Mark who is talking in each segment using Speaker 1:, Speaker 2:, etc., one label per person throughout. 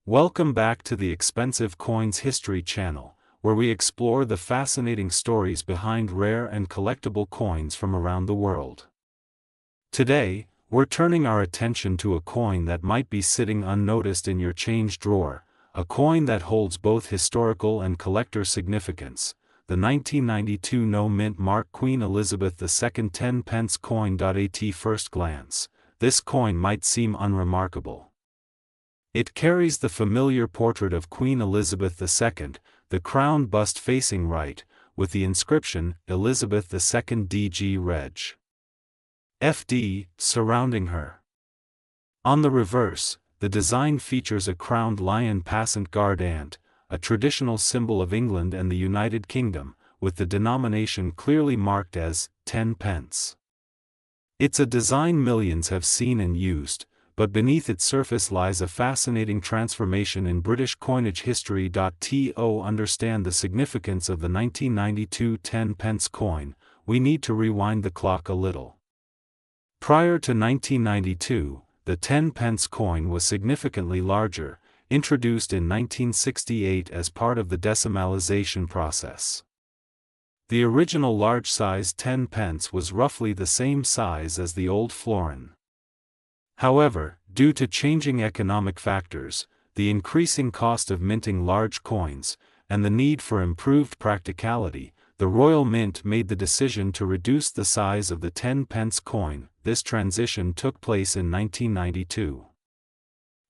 Speaker 1: Welcome back to the Expensive Coins History channel, where we explore the fascinating stories behind rare and collectible coins from around the world. Today, we're turning our attention to a coin that might be sitting unnoticed in your change drawer, a coin that holds both historical and collector significance, the 1992 no-mint mark Queen Elizabeth II 10 pence coin. At first glance, this coin might seem unremarkable. It carries the familiar portrait of Queen Elizabeth II, the crowned bust facing right, with the inscription, Elizabeth II DG Reg. FD, surrounding her. On the reverse, the design features a crowned lion passant guard ant, a traditional symbol of England and the United Kingdom, with the denomination clearly marked as 10 pence. It's a design millions have seen and used, but beneath its surface lies a fascinating transformation in British coinage history. To understand the significance of the 1992 10 pence coin, we need to rewind the clock a little. Prior to 1992, the 10 pence coin was significantly larger, introduced in 1968 as part of the decimalization process. The original large-size 10 pence was roughly the same size as the old florin. However, due to changing economic factors, the increasing cost of minting large coins, and the need for improved practicality, the Royal Mint made the decision to reduce the size of the 10 pence coin. This transition took place in 1992.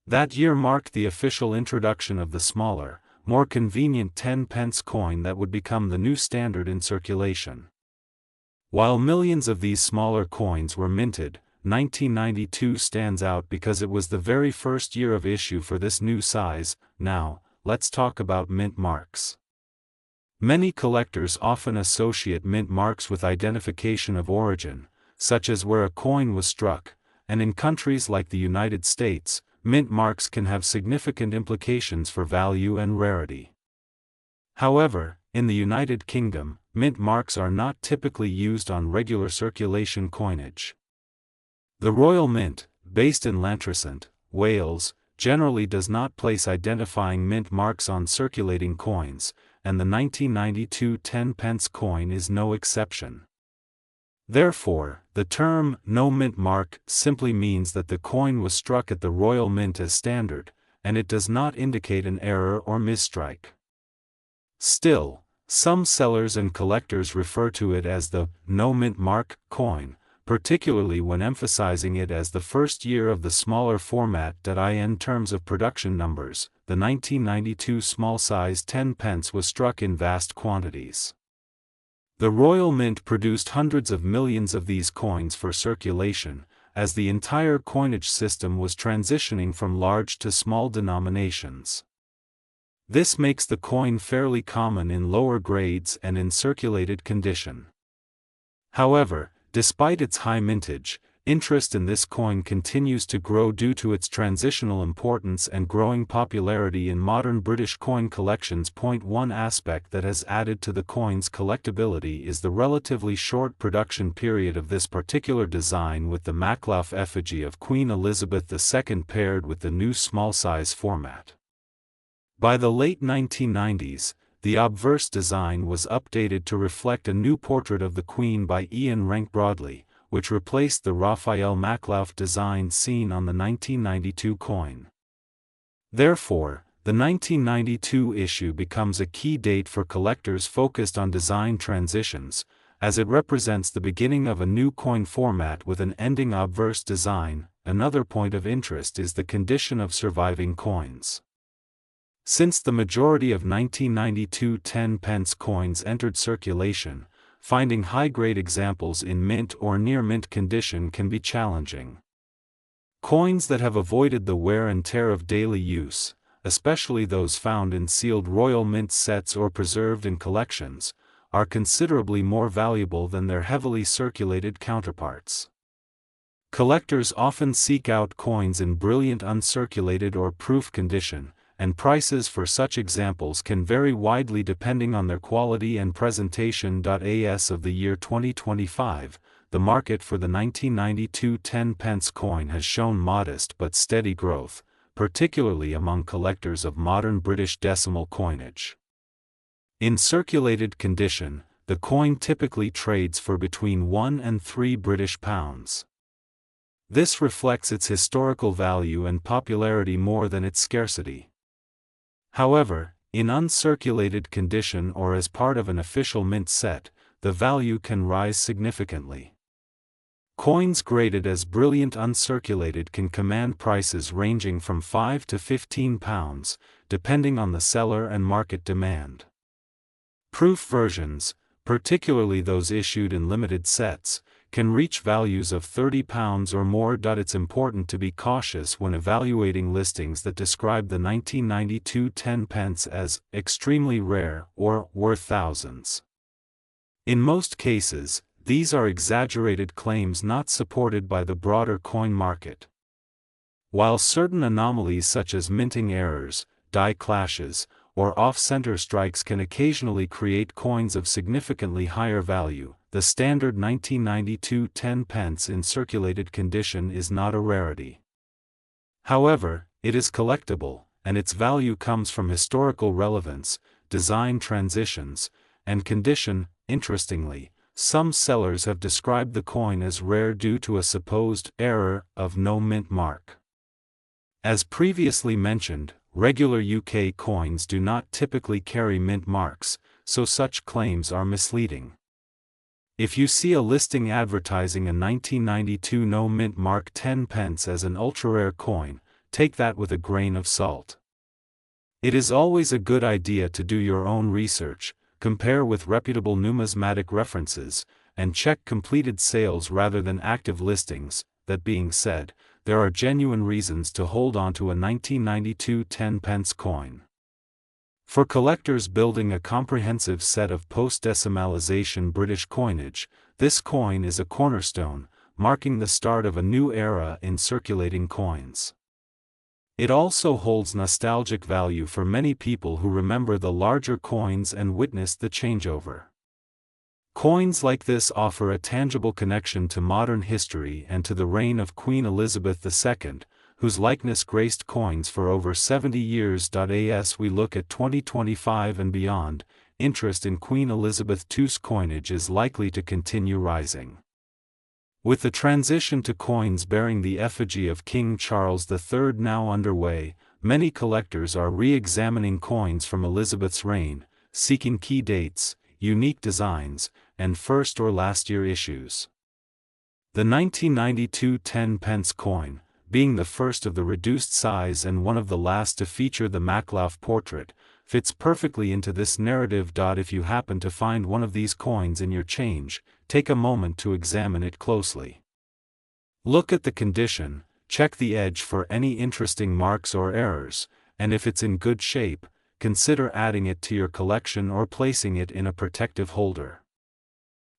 Speaker 1: That year marked the official introduction of the smaller, more convenient 10 pence coin that would become the new standard in circulation. While millions of these smaller coins were minted, 1992 stands out because it was the very first year of issue for this new size. Now, let's talk about mint marks. Many collectors often associate mint marks with identification of origin, such as where a coin was struck, and in countries like the United States, mint marks can have significant implications for value and rarity. However, in the United Kingdom, mint marks are not typically used on regular circulation coinage. The Royal Mint, based in Llantrisant, Wales, generally does not place identifying mint marks on circulating coins, and the 1992 10 pence coin is no exception. Therefore, the term no mint mark simply means that the coin was struck at the Royal Mint as standard, and it does not indicate an error or misstrike. Still, some sellers and collectors refer to it as the no mint mark coin, particularly when emphasizing it as the first year of the smaller format. In terms of production numbers, the 1992 small-size 10 pence was struck in vast quantities. The Royal Mint produced hundreds of millions of these coins for circulation, as the entire coinage system was transitioning from large to small denominations. This makes the coin fairly common in lower grades and in circulated condition. However, despite its high mintage, interest in this coin continues to grow due to its transitional importance and growing popularity in modern British coin collections. One aspect that has added to the coin's collectability is the relatively short production period of this particular design, with the Macklough effigy of Queen Elizabeth II paired with the new small-size format. By the late 1990s, the obverse design was updated to reflect a new portrait of the Queen by Ian Rank Broadley, which replaced the Raphael Macklough design seen on the 1992 coin. Therefore, the 1992 issue becomes a key date for collectors focused on design transitions, as it represents the beginning of a new coin format with an ending obverse design. Another point of interest is the condition of surviving coins. Since the majority of 1992 10 pence coins entered circulation, finding high-grade examples in mint or near-mint condition can be challenging. Coins that have avoided the wear and tear of daily use, especially those found in sealed Royal Mint sets or preserved in collections, are considerably more valuable than their heavily circulated counterparts. Collectors often seek out coins in brilliant uncirculated or proof condition, and prices for such examples can vary widely depending on their quality and presentation. As of the year 2025, the market for the 1992 10 pence coin has shown modest but steady growth, particularly among collectors of modern British decimal coinage. In circulated condition, the coin typically trades for between 1 and 3 British pounds. This reflects its historical value and popularity more than its scarcity. However, in uncirculated condition or as part of an official mint set, the value can rise significantly. Coins graded as brilliant uncirculated can command prices ranging from 5 to 15 pounds, depending on the seller and market demand. Proof versions, particularly those issued in limited sets, can reach values of 30 pounds or more. It's important to be cautious when evaluating listings that describe the 1992 10 pence as extremely rare or worth thousands. In most cases, these are exaggerated claims not supported by the broader coin market. While certain anomalies such as minting errors, die clashes, or off-center strikes can occasionally create coins of significantly higher value, the standard 1992 10 pence in circulated condition is not a rarity. However, it is collectible, and its value comes from historical relevance, design transitions, and condition. Interestingly, some sellers have described the coin as rare due to a supposed error of no mint mark. As previously mentioned, regular UK coins do not typically carry mint marks, so such claims are misleading. If you see a listing advertising a 1992 no mint mark 10 pence as an ultra-rare coin, take that with a grain of salt. It is always a good idea to do your own research, compare with reputable numismatic references, and check completed sales rather than active listings. That being said, there are genuine reasons to hold on to a 1992 10 pence coin. For collectors building a comprehensive set of post-decimalization British coinage, this coin is a cornerstone, marking the start of a new era in circulating coins. It also holds nostalgic value for many people who remember the larger coins and witnessed the changeover. Coins like this offer a tangible connection to modern history and to the reign of Queen Elizabeth II, whose likeness graced coins for over 70 years. As we look at 2025 and beyond, interest in Queen Elizabeth II's coinage is likely to continue rising. With the transition to coins bearing the effigy of King Charles III now underway, many collectors are re-examining coins from Elizabeth's reign, seeking key dates, unique designs, and first or last year issues. The 1992 10 pence coin, being the first of the reduced size and one of the last to feature the Maklauf portrait, fits perfectly into this narrative. If you happen to find one of these coins in your change, take a moment to examine it closely. Look at the condition, check the edge for any interesting marks or errors, and if it's in good shape, consider adding it to your collection or placing it in a protective holder.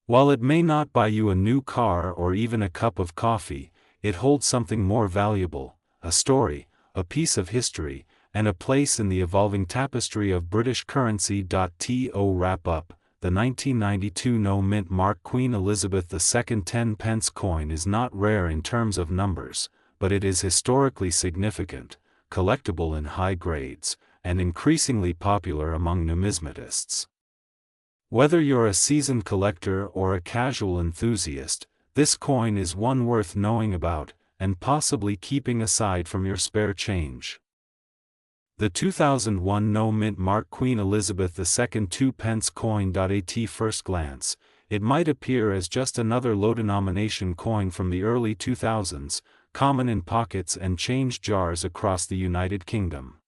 Speaker 1: While it may not buy you a new car or even a cup of coffee, it holds something more valuable: a story, a piece of history, and a place in the evolving tapestry of British currency. To wrap up, the 1992 no mint mark Queen Elizabeth II 10 pence coin is not rare in terms of numbers, but it is historically significant, collectible in high grades, and increasingly popular among numismatists. Whether you're a seasoned collector or a casual enthusiast, this coin is one worth knowing about, and possibly keeping aside from your spare change. The 2001 no mint mark Queen Elizabeth II 2 pence coin. At first glance, it might appear as just another low-denomination coin from the early 2000s, common in pockets and change jars across the United Kingdom.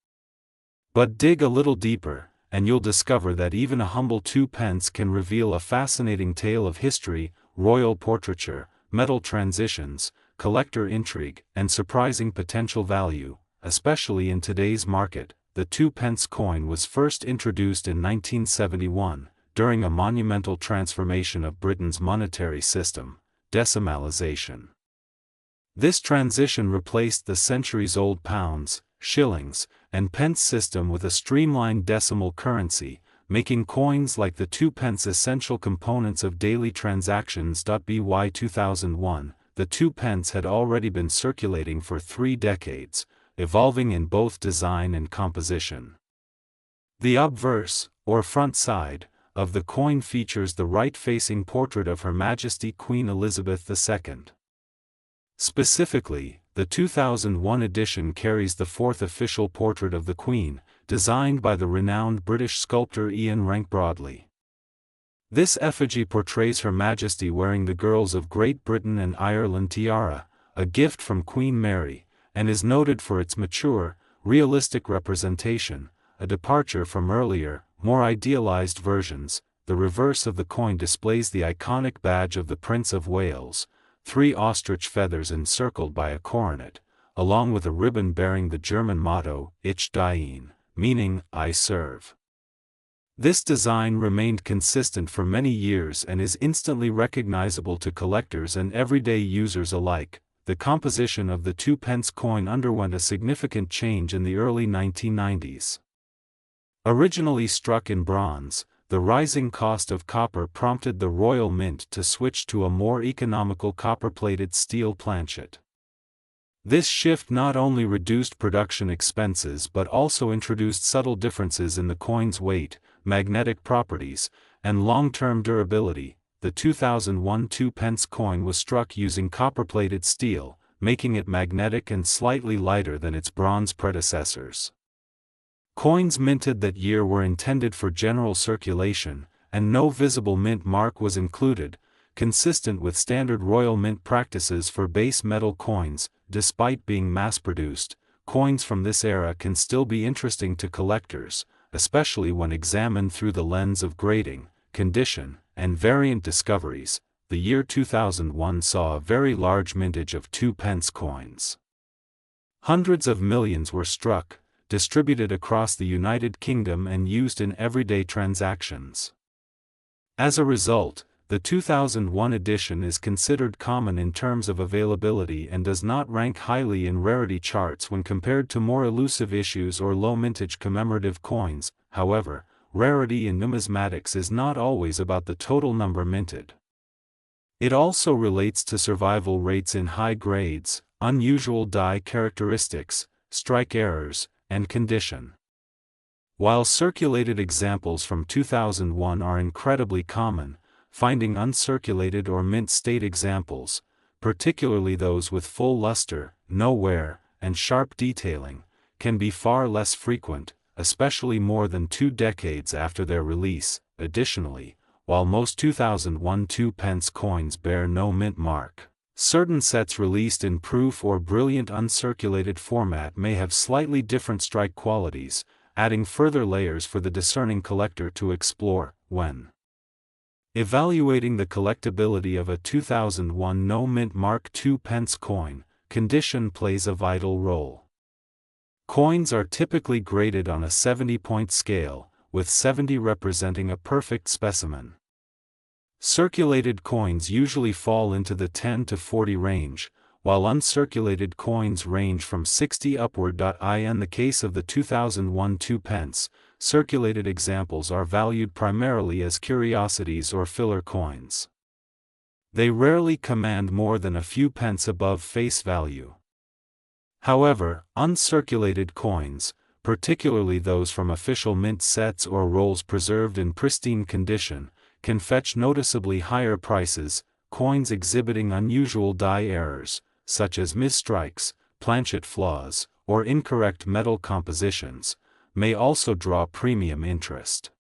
Speaker 1: But dig a little deeper, and you'll discover that even a humble 2 pence can reveal a fascinating tale of history, royal portraiture, metal transitions, collector intrigue, and surprising potential value. Especially in today's market, the 2 pence coin was first introduced in 1971, during a monumental transformation of Britain's monetary system, decimalisation. This transition replaced the centuries-old pounds, shillings, and pence system with a streamlined decimal currency, making coins like the 2 pence essential components of daily transactions. By 2001, the 2 pence had already been circulating for 3 decades, evolving in both design and composition. The obverse, or front side, of the coin features the right-facing portrait of Her Majesty Queen Elizabeth II. Specifically, the 2001 edition carries the fourth official portrait of the Queen, designed by the renowned British sculptor Ian Rank Broadley. This effigy portrays Her Majesty wearing the Girls of Great Britain and Ireland tiara, a gift from Queen Mary, and is noted for its mature, realistic representation, a departure from earlier, more idealized versions. The reverse of the coin displays the iconic badge of the Prince of Wales, 3 ostrich feathers encircled by a coronet, along with a ribbon bearing the German motto, Ich diene, meaning, I serve. This design remained consistent for many years and is instantly recognizable to collectors and everyday users alike. The composition of the 2p coin underwent a significant change in the early 1990s. Originally struck in bronze, the rising cost of copper prompted the Royal Mint to switch to a more economical copper-plated steel planchet. This shift not only reduced production expenses but also introduced subtle differences in the coin's weight, magnetic properties, and long-term durability. The 2001 2p coin was struck using copper-plated steel, making it magnetic and slightly lighter than its bronze predecessors. Coins minted that year were intended for general circulation, and no visible mint mark was included, consistent with standard royal mint practices for base metal coins. Despite being mass-produced, coins from this era can still be interesting to collectors, especially when examined through the lens of grading, condition, and variant discoveries. The year 2001 saw a very large mintage of 2p coins. Hundreds of millions were struck, distributed across the United Kingdom and used in everyday transactions. As a result, the 2001 edition is considered common in terms of availability and does not rank highly in rarity charts when compared to more elusive issues or low-mintage commemorative coins. However, rarity in numismatics is not always about the total number minted. It also relates to survival rates in high grades, unusual die characteristics, strike errors, and condition. While circulated examples from 2001 are incredibly common, finding uncirculated or mint state examples, particularly those with full luster, no wear, and sharp detailing, can be far less frequent, especially more than 2 decades after their release. Additionally, while most 2001 2p coins bear no mint mark, certain sets released in proof or brilliant uncirculated format may have slightly different strike qualities, adding further layers for the discerning collector to explore. When evaluating the collectability of a 2001 no mint mark 2p coin, condition plays a vital role. Coins are typically graded on a 70-point scale, with 70 representing a perfect specimen. Circulated coins usually fall into the 10 to 40 range, while uncirculated coins range from 60 upward. In the case of the 2001 2p, circulated examples are valued primarily as curiosities or filler coins. They rarely command more than a few pence above face value. However, uncirculated coins, particularly those from official mint sets or rolls preserved in pristine condition, can fetch noticeably higher prices. Coins exhibiting unusual die errors, such as misstrikes, planchet flaws, or incorrect metal compositions, may also draw premium interest.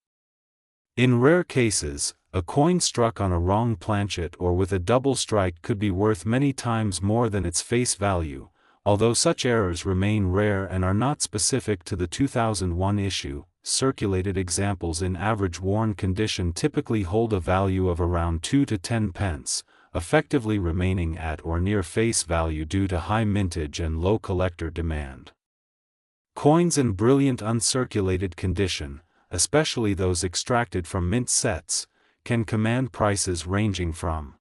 Speaker 1: In rare cases, a coin struck on a wrong planchet or with a double strike could be worth many times more than its face value, although such errors remain rare and are not specific to the 2001 issue. Circulated examples in average worn condition typically hold a value of around 2 to 10 pence, effectively remaining at or near face value due to high mintage and low collector demand. Coins in brilliant uncirculated condition, especially those extracted from mint sets, can command prices ranging from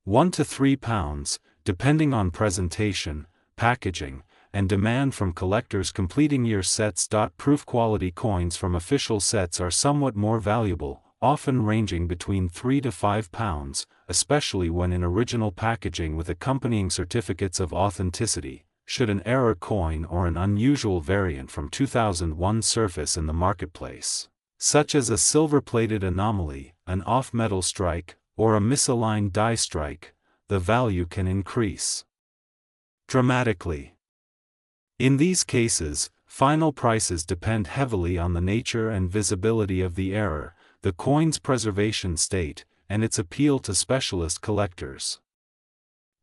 Speaker 1: £1 to £3, depending on presentation, packaging, and demand from collectors completing year sets. Proof quality coins from official sets are somewhat more valuable, often ranging between £3 to £5, especially when in original packaging with accompanying certificates of authenticity. should an error coin or an unusual variant from 2001 surface in the marketplace, such as a silver-plated anomaly, an off-metal strike, or a misaligned die strike, the value can increase dramatically. In these cases, final prices depend heavily on the nature and visibility of the error, the coin's preservation state, and its appeal to specialist collectors.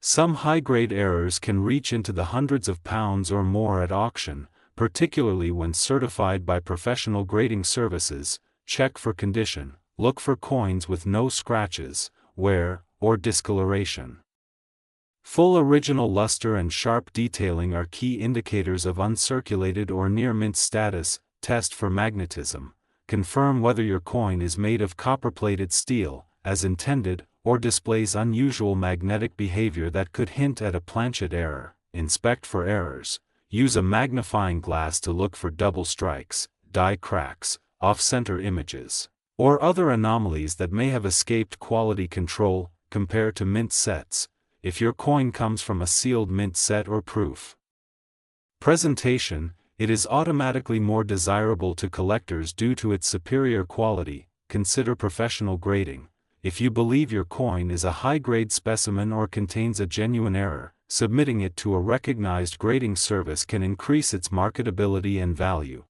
Speaker 1: Some high-grade errors can reach into the hundreds of pounds or more at auction, particularly when certified by professional grading services. Check for condition. Look for coins with no scratches, wear, or discoloration. Full original luster and sharp detailing are key indicators of uncirculated or near-mint status. Test for magnetism. Confirm whether your coin is made of copper-plated steel, as intended, or displays unusual magnetic behavior that could hint at a planchet error. Inspect for errors. Use a magnifying glass to look for double strikes, die cracks, off-center images, or other anomalies that may have escaped quality control. Compare to mint sets, if your coin comes from a sealed mint set or proof presentation, it is automatically more desirable to collectors due to its superior quality. Consider professional grading. If you believe your coin is a high-grade specimen or contains a genuine error, submitting it to a recognized grading service can increase its marketability and value.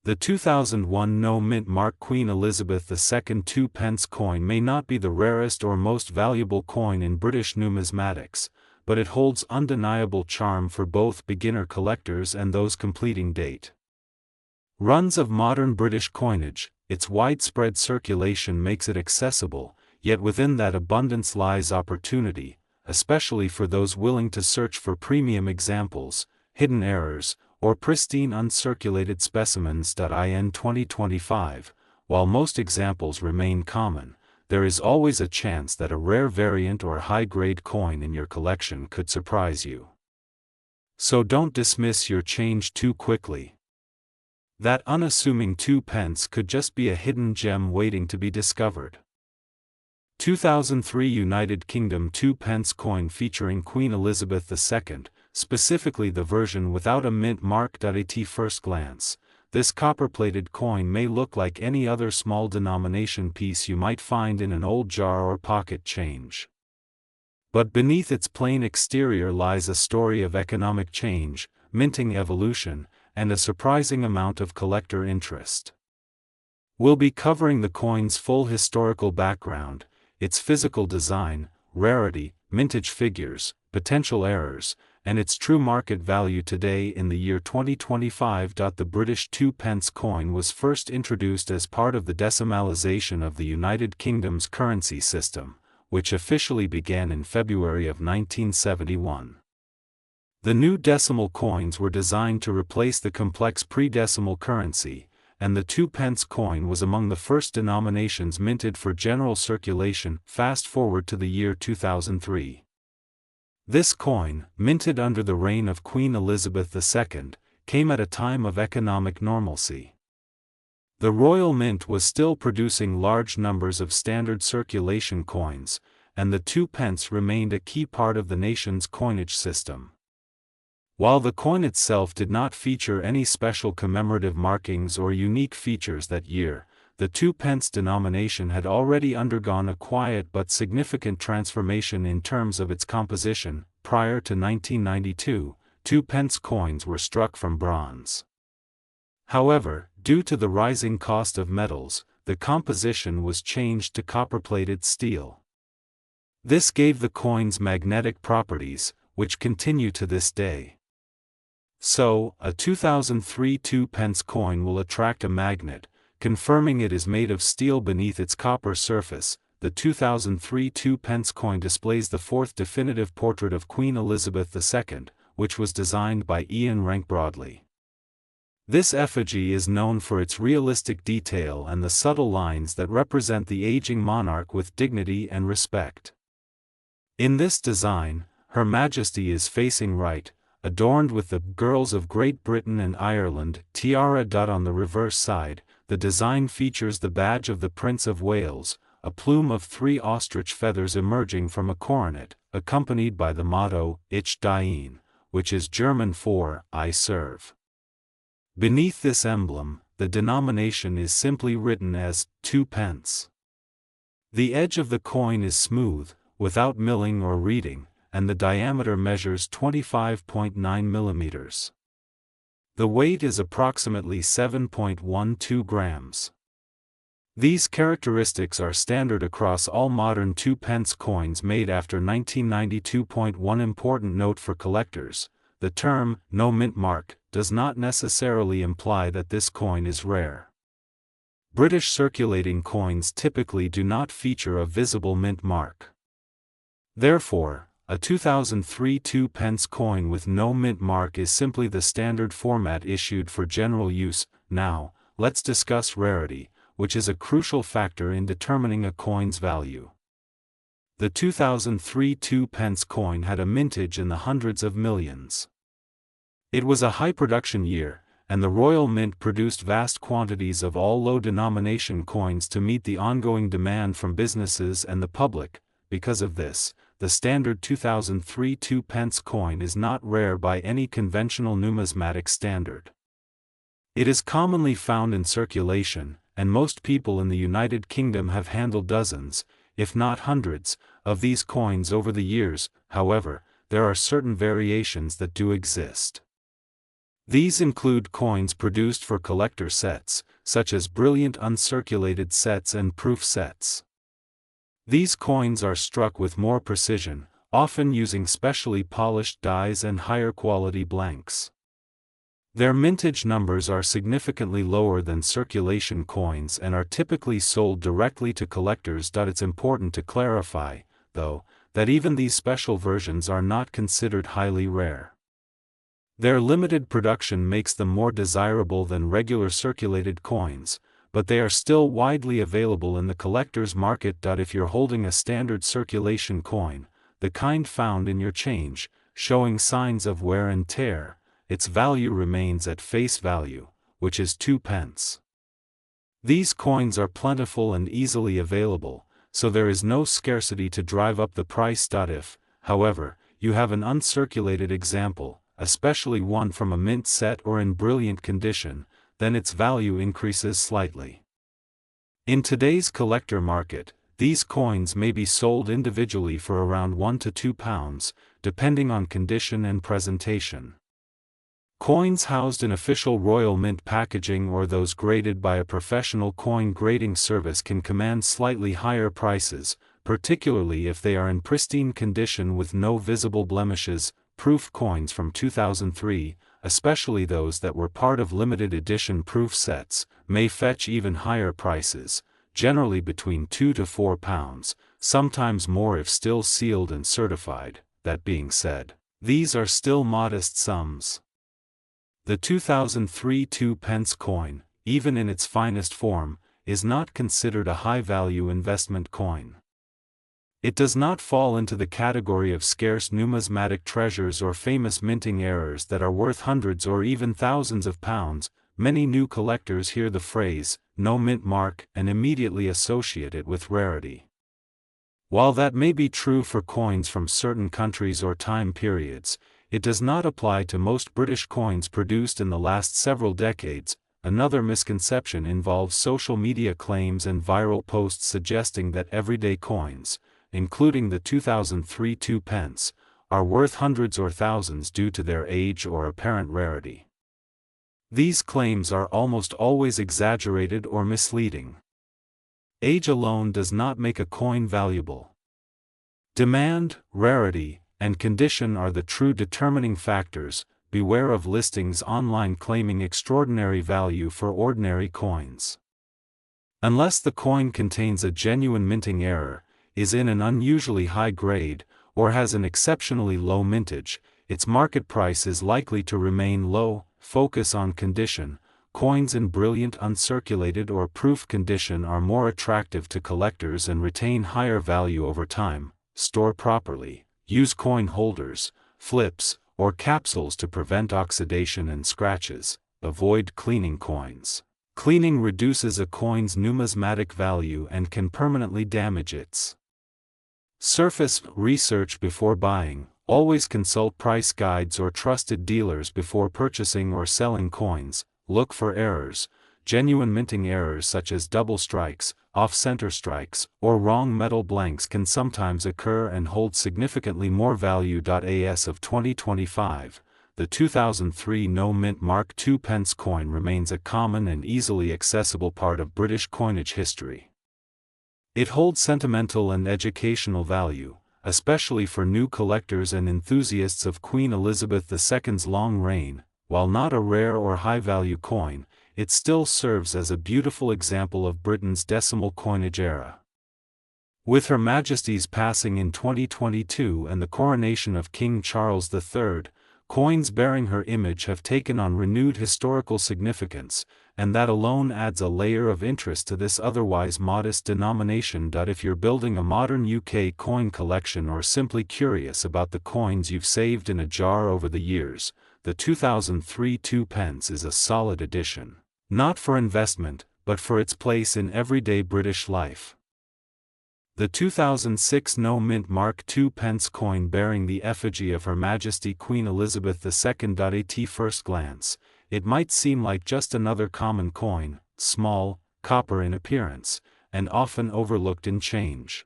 Speaker 1: The 2001 no-mint mark Queen Elizabeth II 2 pence coin may not be the rarest or most valuable coin in British numismatics, but it holds undeniable charm for both beginner collectors and those completing date runs of modern British coinage. Its widespread circulation makes it accessible, yet within that abundance lies opportunity, especially for those willing to search for premium examples, hidden errors, or pristine uncirculated specimens. In 2025, while most examples remain common, there is always a chance that a rare variant or high-grade coin in your collection could surprise you. So don't dismiss your change too quickly. That unassuming 2 pence could just be a hidden gem waiting to be discovered. 2003 United Kingdom 2 pence coin featuring Queen Elizabeth II, specifically the version without a mint mark. At first glance, this copper-plated coin may look like any other small denomination piece you might find in an old jar or pocket change. But beneath its plain exterior lies a story of economic change, minting evolution, and a surprising amount of collector interest. We'll be covering the coin's full historical background, its physical design, rarity, mintage figures, potential errors, and its true market value today in the year 2025. The British 2 pence coin was first introduced as part of the decimalisation of the United Kingdom's currency system, which officially began in February of 1971. The new decimal coins were designed to replace the complex pre-decimal currency, and the 2 pence coin was among the first denominations minted for general circulation. Fast forward to the year 2003. This coin, minted under the reign of Queen Elizabeth II, came at a time of economic normalcy. The Royal Mint was still producing large numbers of standard circulation coins, and the 2 pence remained a key part of the nation's coinage system. While the coin itself did not feature any special commemorative markings or unique features that year, the 2 pence denomination had already undergone a quiet but significant transformation in terms of its composition. Prior to 1992, 2 pence coins were struck from bronze. However, due to the rising cost of metals, the composition was changed to copper-plated steel. This gave the coin's magnetic properties, which continue to this day. So, a 2003 2 pence coin will attract a magnet, confirming it is made of steel beneath its copper surface. The 2003 2 pence coin displays the fourth definitive portrait of Queen Elizabeth II, which was designed by Ian Rank Broadley. This effigy is known for its realistic detail and the subtle lines that represent the aging monarch with dignity and respect. In this design, Her Majesty is facing right, adorned with the Girls of Great Britain and Ireland tiara. On the reverse side, the design features the badge of the Prince of Wales, a plume of 3 ostrich feathers emerging from a coronet, accompanied by the motto, Ich Dien, which is German for "I serve." Beneath this emblem, the denomination is simply written as 2 pence. The edge of the coin is smooth, without milling or reeding, and the diameter measures 25.9 millimeters. The weight is approximately 7.12 grams. These characteristics are standard across all modern 2 pence coins made after 1992. One important note for collectors: the term "no mint mark" does not necessarily imply that this coin is rare. British circulating coins typically do not feature a visible mint mark. Therefore, a 2003 2 pence coin with no mint mark is simply the standard format issued for general use. Now, let's discuss rarity, which is a crucial factor in determining a coin's value. The 2003 2 pence coin had a mintage in the hundreds of millions. It was a high production year, and the Royal Mint produced vast quantities of all low-denomination coins to meet the ongoing demand from businesses and the public. Because of this, the standard 2003 2 pence coin is not rare by any conventional numismatic standard. It is commonly found in circulation, and most people in the United Kingdom have handled dozens, if not hundreds, of these coins over the years. However, there are certain variations that do exist. These include coins produced for collector sets, such as brilliant uncirculated sets and proof sets. These coins are struck with more precision, often using specially polished dies and higher quality blanks. Their mintage numbers are significantly lower than circulation coins and are typically sold directly to collectors. It's important to clarify, though, that even these special versions are not considered highly rare. Their limited production makes them more desirable than regular circulated coins, but they are still widely available in the collector's market. If you're holding a standard circulation coin, the kind found in your change, showing signs of wear and tear, its value remains at face value, which is 2 pence. These coins are plentiful and easily available, so there is no scarcity to drive up the price. If, however, you have an uncirculated example, especially one from a mint set or in brilliant condition, then its value increases slightly. In today's collector market, these coins may be sold individually for around £1 to £2, depending on condition and presentation. Coins housed in official Royal Mint packaging or those graded by a professional coin grading service can command slightly higher prices, particularly if they are in pristine condition with no visible blemishes. Proof coins from 2003, especially those that were part of limited edition proof sets, may fetch even higher prices, generally between £2 to £4, sometimes more if still sealed and certified. That being said, these are still modest sums. The 2003 2 pence coin, even in its finest form, is not considered a high-value investment coin. It does not fall into the category of scarce numismatic treasures or famous minting errors that are worth hundreds or even thousands of pounds. Many new collectors hear the phrase, "no mint mark," and immediately associate it with rarity. While that may be true for coins from certain countries or time periods, it does not apply to most British coins produced in the last several decades. Another misconception involves social media claims and viral posts suggesting that everyday coins, including the 2003 2 pence, are worth hundreds or thousands due to their age or apparent rarity. These claims are almost always exaggerated or misleading. Age alone does not make a coin valuable. Demand, rarity, and condition are the true determining factors. Beware of listings online claiming extraordinary value for ordinary coins. Unless the coin contains a genuine minting error, is in an unusually high grade, or has an exceptionally low mintage, its market price is likely to remain low. Focus on condition. Coins in brilliant uncirculated or proof condition are more attractive to collectors and retain higher value over time. Store properly. Use coin holders, flips, or capsules to prevent oxidation and scratches. Avoid cleaning coins. Cleaning reduces a coin's numismatic value and can permanently damage its surface. Research before buying. Always consult price guides or trusted dealers before purchasing or selling coins. Look for errors. Genuine minting errors such as double strikes, off-center strikes, or wrong metal blanks can sometimes occur and hold significantly more value. As of 2025, the 2003 No Mint Mark II pence coin remains a common and easily accessible part of British coinage history. It holds sentimental and educational value, especially for new collectors and enthusiasts of Queen Elizabeth II's long reign. While not a rare or high-value coin, it still serves as a beautiful example of Britain's decimal coinage era. With Her Majesty's passing in 2022 and the coronation of King Charles III, coins bearing her image have taken on renewed historical significance, and that alone adds a layer of interest to this otherwise modest denomination. If you're building a modern UK coin collection or simply curious about the coins you've saved in a jar over the years, the 2003 2 pence is a solid addition. Not for investment, but for its place in everyday British life. The 2006 No Mint Mark II pence coin bearing the effigy of Her Majesty Queen Elizabeth II. At first glance, it might seem like just another common coin, small, copper in appearance, and often overlooked in change.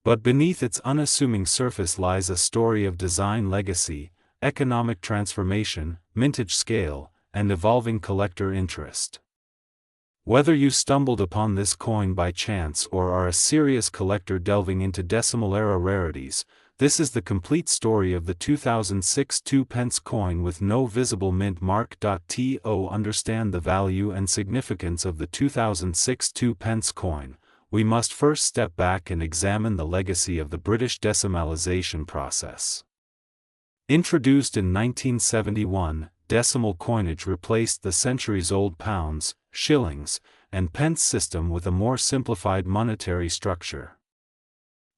Speaker 1: But beneath its unassuming surface lies a story of design legacy, economic transformation, mintage scale, and evolving collector interest. Whether you stumbled upon this coin by chance or are a serious collector delving into decimal-era rarities, this is the complete story of the 2006 2 pence coin with no visible mint mark. To understand the value and significance of the 2006 2 pence coin, we must first step back and examine the legacy of the British decimalisation process. Introduced in 1971, decimal coinage replaced the centuries-old pounds, shillings, and pence system with a more simplified monetary structure.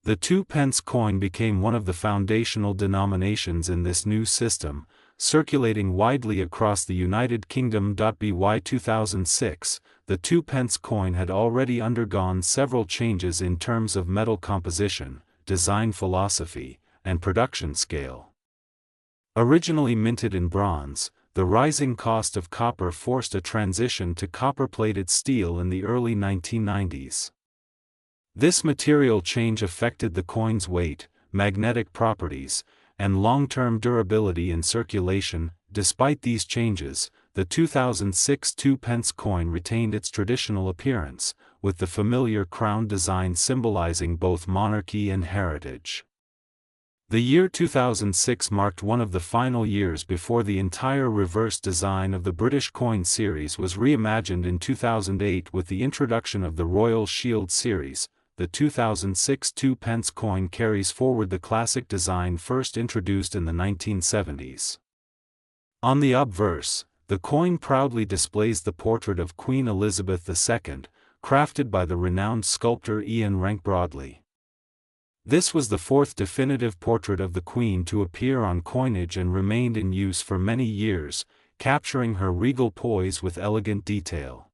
Speaker 1: The 2 pence coin became one of the foundational denominations in this new system, circulating widely across the United Kingdom. By 2006, the 2 pence coin had already undergone several changes in terms of metal composition, design philosophy, and production scale. Originally minted in bronze, the rising cost of copper forced a transition to copper-plated steel in the early 1990s. This material change affected the coin's weight, magnetic properties, and long-term durability in circulation. Despite these changes, the 2006 2 pence coin retained its traditional appearance, with the familiar crown design symbolizing both monarchy and heritage. The year 2006 marked one of the final years before the entire reverse design of the British coin series was reimagined in 2008 with the introduction of the Royal Shield series. The 2006 2 pence coin carries forward the classic design first introduced in the 1970s. On the obverse, the coin proudly displays the portrait of Queen Elizabeth II, crafted by the renowned sculptor Ian Rank Broadley. This was the fourth definitive portrait of the Queen to appear on coinage and remained in use for many years, capturing her regal poise with elegant detail.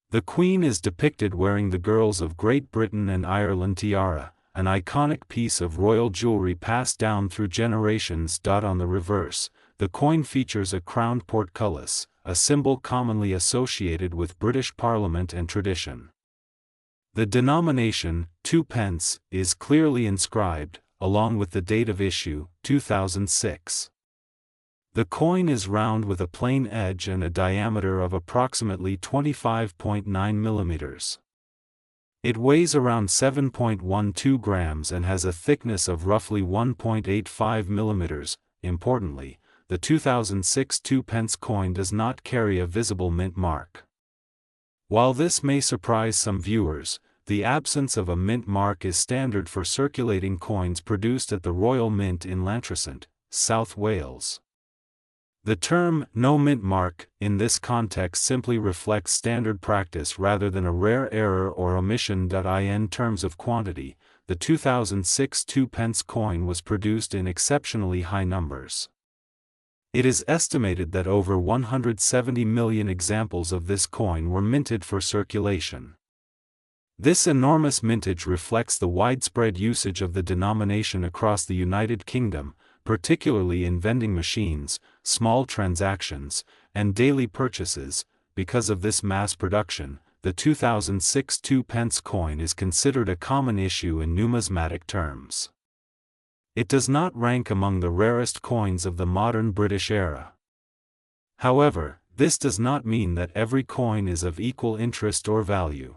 Speaker 1: The Queen is depicted wearing the Girls of Great Britain and Ireland tiara, an iconic piece of royal jewelry passed down through generations. On the reverse, the coin features a crowned portcullis, a symbol commonly associated with British Parliament and tradition. The denomination, 2 pence, is clearly inscribed, along with the date of issue, 2006. The coin is round with a plain edge and a diameter of approximately 25.9 millimeters. It weighs around 7.12 grams and has a thickness of roughly 1.85 millimeters. Importantly, the 2006 2 pence coin does not carry a visible mint mark. While this may surprise some viewers, the absence of a mint mark is standard for circulating coins produced at the Royal Mint in Llantrisant, South Wales. The term "no mint mark" in this context simply reflects standard practice rather than a rare error or omission. In terms of quantity, the 2006 2 pence coin was produced in exceptionally high numbers. It is estimated that over 170 million examples of this coin were minted for circulation. This enormous mintage reflects the widespread usage of the denomination across the United Kingdom, particularly in vending machines, small transactions, and daily purchases. Because of this mass production, the 2006 2p coin is considered a common issue in numismatic terms. It does not rank among the rarest coins of the modern British era. However, this does not mean that every coin is of equal interest or value.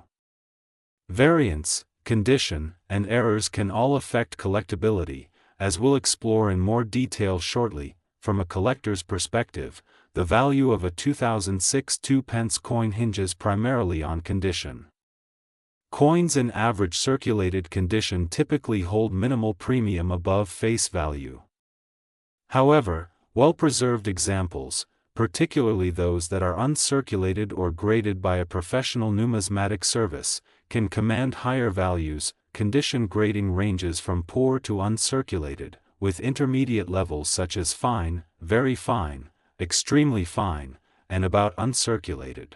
Speaker 1: Variance, condition, and errors can all affect collectability, as we'll explore in more detail shortly. From a collector's perspective, the value of a 2006 2p coin hinges primarily on condition. Coins in average circulated condition typically hold minimal premium above face value. However, well-preserved examples, particularly those that are uncirculated or graded by a professional numismatic service, can command higher values. Condition grading ranges from poor to uncirculated, with intermediate levels such as fine, very fine, extremely fine, and about uncirculated.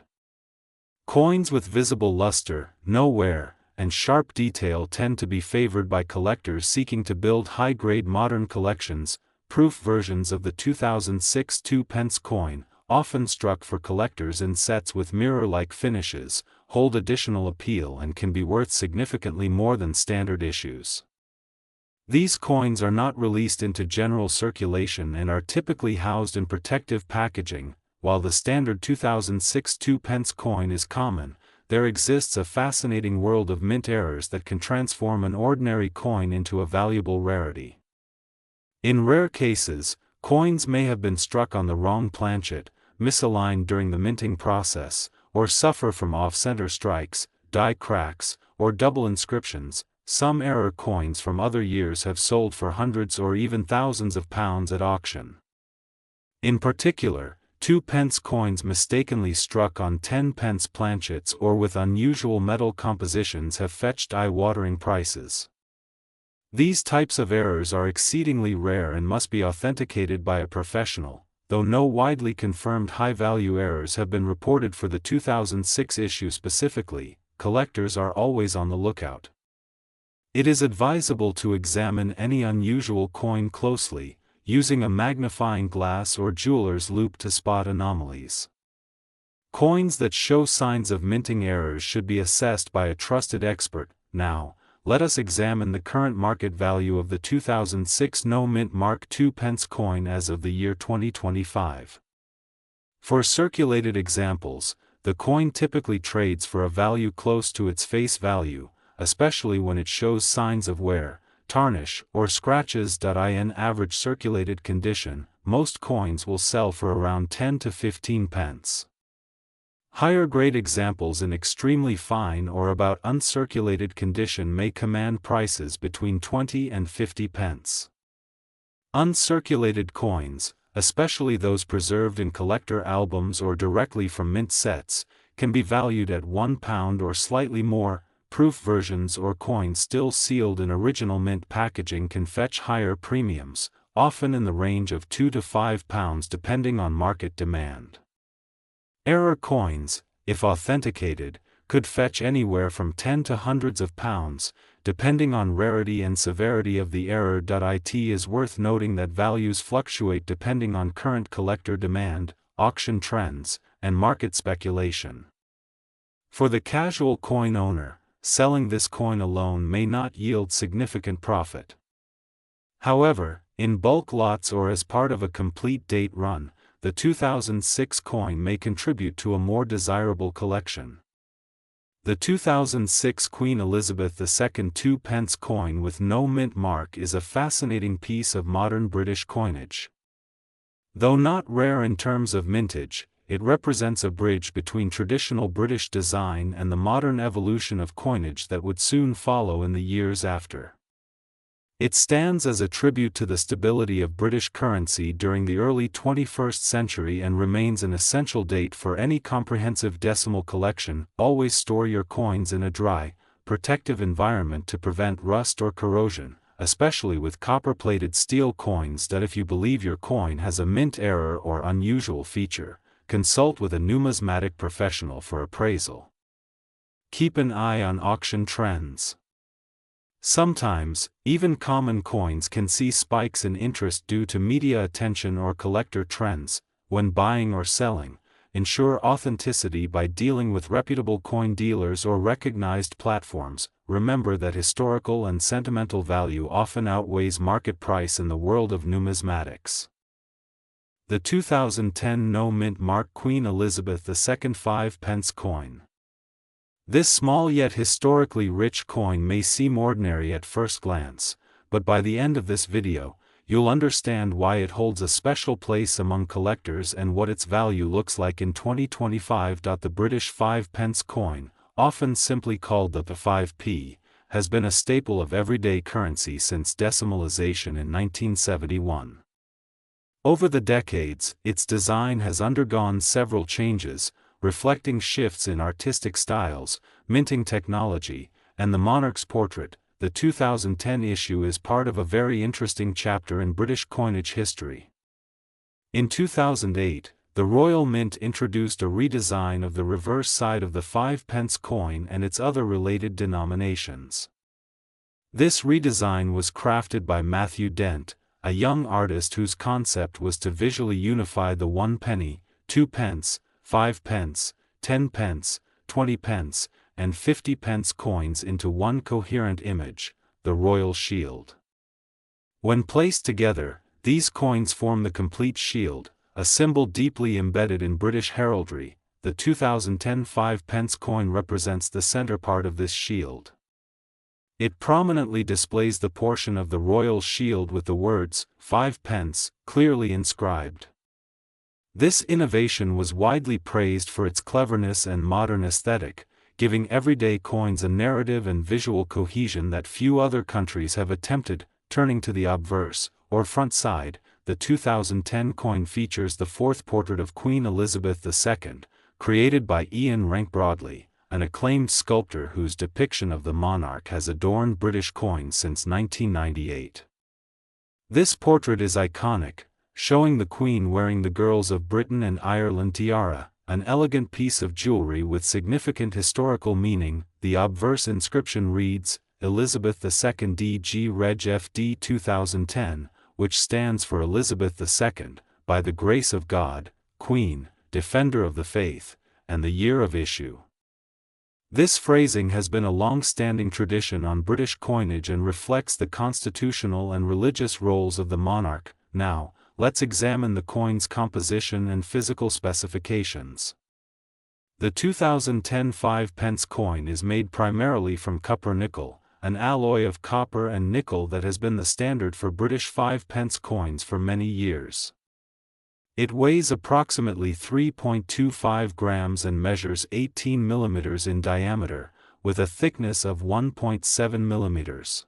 Speaker 1: Coins with visible luster, no wear, and sharp detail tend to be favored by collectors seeking to build high-grade modern collections. Proof versions of the 2006 2p coin, often struck for collectors in sets with mirror-like finishes, hold additional appeal and can be worth significantly more than standard issues. These coins are not released into general circulation and are typically housed in protective packaging. While the standard 2006 2p coin is common, there exists a fascinating world of mint errors that can transform an ordinary coin into a valuable rarity. In rare cases, coins may have been struck on the wrong planchet, misaligned during the minting process, or suffer from off-center strikes, die cracks, or double inscriptions. Some error coins from other years have sold for hundreds or even thousands of pounds at auction. In particular, 2p coins mistakenly struck on 10p planchets or with unusual metal compositions have fetched eye-watering prices. These types of errors are exceedingly rare and must be authenticated by a professional, though no widely confirmed high-value errors have been reported for the 2006 issue specifically. Collectors are always on the lookout. It is advisable to examine any unusual coin closely, using a magnifying glass or jeweler's loupe to spot anomalies. Coins that show signs of minting errors should be assessed by a trusted expert. Now, let us examine the current market value of the 2006 No Mint Mark 2p coin as of the year 2025. For circulated examples, the coin typically trades for a value close to its face value, especially when it shows signs of wear, tarnish, or scratches. In average circulated condition, most coins will sell for around 10 to 15 pence. Higher grade examples in extremely fine or about uncirculated condition may command prices between 20 and 50 pence. Uncirculated coins, especially those preserved in collector albums or directly from mint sets, can be valued at £1 or slightly more. Proof versions or coins still sealed in original mint packaging can fetch higher premiums, often in the range of £2 to £5 depending on market demand. Error coins, if authenticated, could fetch anywhere from 10 to hundreds of pounds, depending on rarity and severity of the error. It is worth noting that values fluctuate depending on current collector demand, auction trends, and market speculation. For the casual coin owner, selling this coin alone may not yield significant profit. However, in bulk lots or as part of a complete date run, the 2006 coin may contribute to a more desirable collection. The 2006 Queen Elizabeth II 2p coin with no mint mark is a fascinating piece of modern British coinage. Though not rare in terms of mintage, it represents a bridge between traditional British design and the modern evolution of coinage that would soon follow in the years after. It stands as a tribute to the stability of British currency during the early 21st century and remains an essential date for any comprehensive decimal collection. Always store your coins in a dry, protective environment to prevent rust or corrosion, especially with copper-plated steel coins. If you believe your coin has a mint error or unusual feature, consult with a numismatic professional for appraisal. keep an eye on auction trends. Sometimes, even common coins can see spikes in interest due to media attention or collector trends. When buying or selling, ensure authenticity by dealing with reputable coin dealers or recognized platforms. Remember that historical and sentimental value often outweighs market price in the world of numismatics. The 2010 no-mint mark Queen Elizabeth II 5 pence coin. This small yet historically rich coin may seem ordinary at first glance, but by the end of this video, you'll understand why it holds a special place among collectors and what its value looks like in 2025. The British 5 pence coin, often simply called the 5p, has been a staple of everyday currency since decimalization in 1971. Over the decades, its design has undergone several changes, reflecting shifts in artistic styles, minting technology, and the monarch's portrait. The 2010 issue is part of a very interesting chapter in British coinage history. In 2008, the Royal Mint introduced a redesign of the reverse side of the 5 pence coin and its other related denominations. This redesign was crafted by Matthew Dent, a young artist whose concept was to visually unify the 1 penny, 2 pence, 5 pence, 10 pence, 20 pence, and 50 pence coins into one coherent image, the royal shield. When placed together, these coins form the complete shield, a symbol deeply embedded in British heraldry. The 2010 5 pence coin represents the center part of this shield. It prominently displays the portion of the royal shield with the words, 5 pence, clearly inscribed. This innovation was widely praised for its cleverness and modern aesthetic, giving everyday coins a narrative and visual cohesion that few other countries have attempted. Turning to the obverse, or front side, the 2010 coin features the fourth portrait of Queen Elizabeth II, created by Ian Rank Broadley, an acclaimed sculptor whose depiction of the monarch has adorned British coins since 1998. This portrait is iconic, showing the Queen wearing the Girls of Britain and Ireland tiara, an elegant piece of jewelry with significant historical meaning. The obverse inscription reads, Elizabeth II DG Reg FD 2010, which stands for Elizabeth II, by the grace of God, Queen, Defender of the Faith, and the year of issue. This phrasing has been a long-standing tradition on British coinage and reflects the constitutional and religious roles of the monarch. Now, let's examine the coin's composition and physical specifications. The 2010 5 pence coin is made primarily from copper nickel, an alloy of copper and nickel that has been the standard for British 5 pence coins for many years. It weighs approximately 3.25 grams and measures 18 millimeters in diameter, with a thickness of 1.7 millimeters.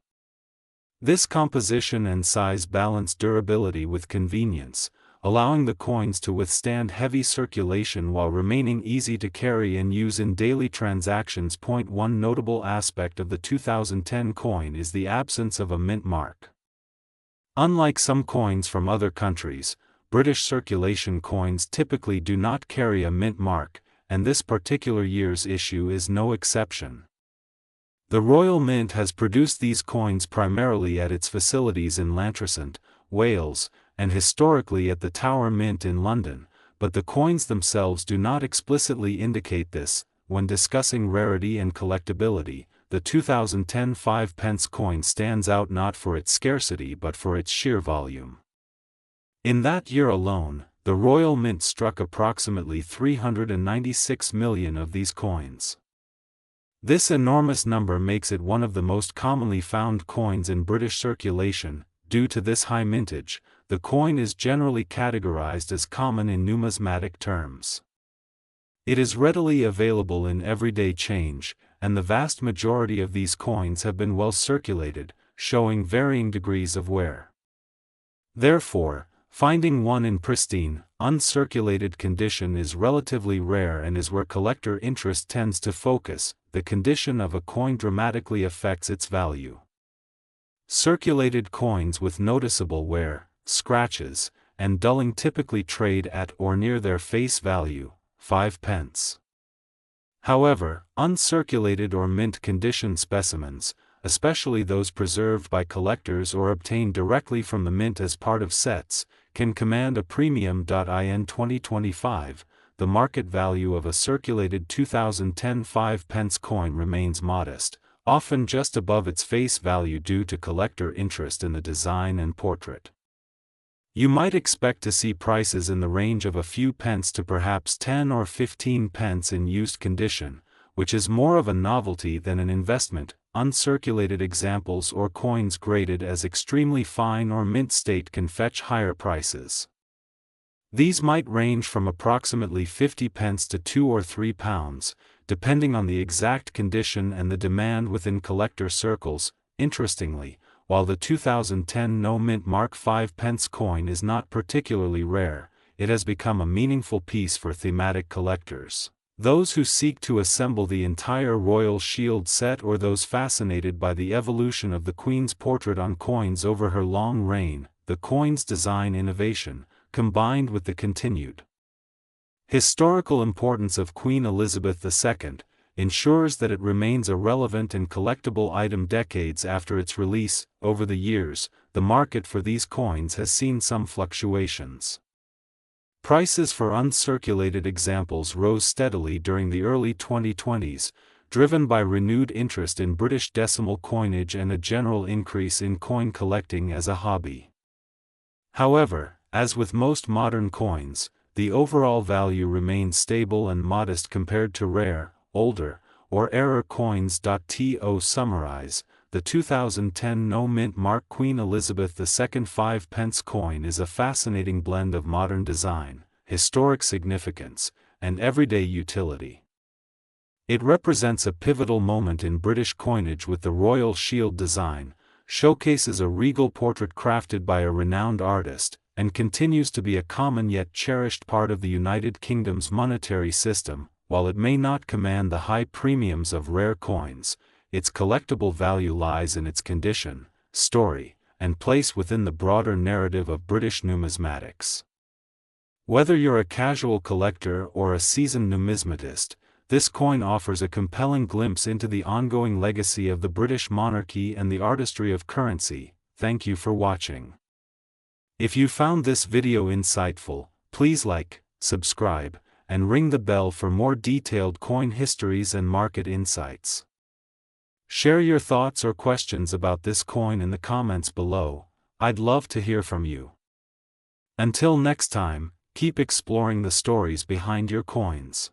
Speaker 1: This composition and size balance durability with convenience, allowing the coins to withstand heavy circulation while remaining easy to carry and use in daily transactions. One notable aspect of the 2010 coin is the absence of a mint mark. Unlike some coins from other countries, British circulation coins typically do not carry a mint mark, and this particular year's issue is no exception. The Royal Mint has produced these coins primarily at its facilities in Llantrisant, Wales, and historically at the Tower Mint in London, but the coins themselves do not explicitly indicate this. When discussing rarity and collectability, the 2010 5 pence coin stands out not for its scarcity but for its sheer volume. In that year alone, the Royal Mint struck approximately 396 million of these coins. This enormous number makes it one of the most commonly found coins in British circulation. Due to this high mintage, the coin is generally categorized as common in numismatic terms. It is readily available in everyday change, and the vast majority of these coins have been well circulated, showing varying degrees of wear. Therefore, finding one in pristine, uncirculated condition is relatively rare and is where collector interest tends to focus. The condition of a coin dramatically affects its value. Circulated coins with noticeable wear, scratches, and dulling typically trade at or near their face value, 5 pence. However, uncirculated or mint condition specimens, especially those preserved by collectors or obtained directly from the mint as part of sets, can command a premium. In 2025, the market value of a circulated 2010 5-pence coin remains modest, often just above its face value due to collector interest in the design and portrait. You might expect to see prices in the range of a few pence to perhaps 10 or 15 pence in used condition, which is more of a novelty than an investment. Uncirculated examples or coins graded as extremely fine or mint state can fetch higher prices. These might range from approximately 50 pence to 2 or 3 pounds, depending on the exact condition and the demand within collector circles. Interestingly, while the 2010 no-mint Mark 5-pence coin is not particularly rare, it has become a meaningful piece for thematic collectors. Those who seek to assemble the entire Royal Shield set or those fascinated by the evolution of the Queen's portrait on coins over her long reign, the coin's design innovation, combined with the continued historical importance of Queen Elizabeth II, ensures that it remains a relevant and collectible item decades after its release. Over the years, the market for these coins has seen some fluctuations. Prices for uncirculated examples rose steadily during the early 2020s, driven by renewed interest in British decimal coinage and a general increase in coin collecting as a hobby. However, as with most modern coins, the overall value remains stable and modest compared to rare, older, or rarer coins. To summarize, the 2010 no-mint Mark Queen Elizabeth II 5-pence coin is a fascinating blend of modern design, historic significance, and everyday utility. It represents a pivotal moment in British coinage with the Royal Shield design, showcases a regal portrait crafted by a renowned artist, and continues to be a common yet cherished part of the United Kingdom's monetary system. While it may not command the high premiums of rare coins, its collectible value lies in its condition, story, and place within the broader narrative of British numismatics. Whether you're a casual collector or a seasoned numismatist, this coin offers a compelling glimpse into the ongoing legacy of the British monarchy and the artistry of currency. Thank you for watching. If you found this video insightful, please like, subscribe, and ring the bell for more detailed coin histories and market insights. Share your thoughts or questions about this coin in the comments below. I'd love to hear from you. Until next time, keep exploring the stories behind your coins.